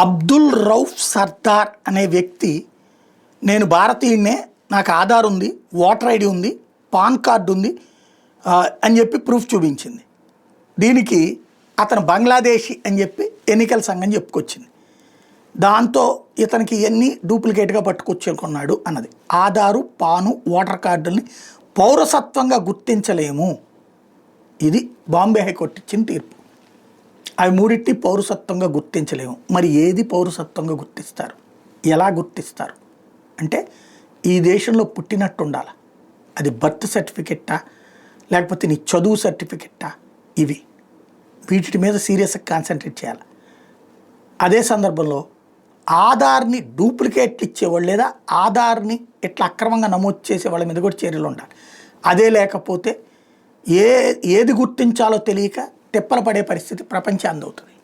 అబ్దుల్ రౌఫ్ సర్దార్ అనే వ్యక్తి నేను భారతీయుడినే, నాకు ఆధార్ ఉంది, ఓటర్ ఐడి ఉంది, పాన్ కార్డు ఉంది అని చెప్పి ప్రూఫ్ చూపించింది. దీనికి అతను బంగ్లాదేశీ అని చెప్పి ఎన్నికల సంఘం చెప్పుకొచ్చింది. దాంతో ఇతనికి ఇవన్నీ డూప్లికేట్గా పట్టుకొచ్చుకున్నాడు అన్నది. ఆధారు, పాను, ఓటర్ కార్డుల్ని పౌరసత్వంగా గుర్తించలేము. ఇది బాంబే హైకోర్టు ఇచ్చిన తీర్పు. అవి మూడింటి పౌరసత్వంగా గుర్తించలేము. మరి ఏది పౌరసత్వంగా గుర్తిస్తారు, ఎలా గుర్తిస్తారు అంటే ఈ దేశంలో పుట్టినట్టు ఉండాలి. అది బర్త్ సర్టిఫికెట్టా లేకపోతే నీ చదువు సర్టిఫికెట్టా, వీటి మీద సీరియస్గా కాన్సన్ట్రేట్ చేయాలి. అదే సందర్భంలో ఆధార్ని డూప్లికేట్లు ఇచ్చేవాళ్ళు లేదా ఆధార్ని ఇట్లా అక్రమంగా నమోదు చేసే వాళ్ళ మీద కూడా చర్యలు ఉండాలి. అదే లేకపోతే ఏది గుర్తించాలో తెలియక తిప్పలు పడే పరిస్థితి ప్రపంచానికి అవుతుంది.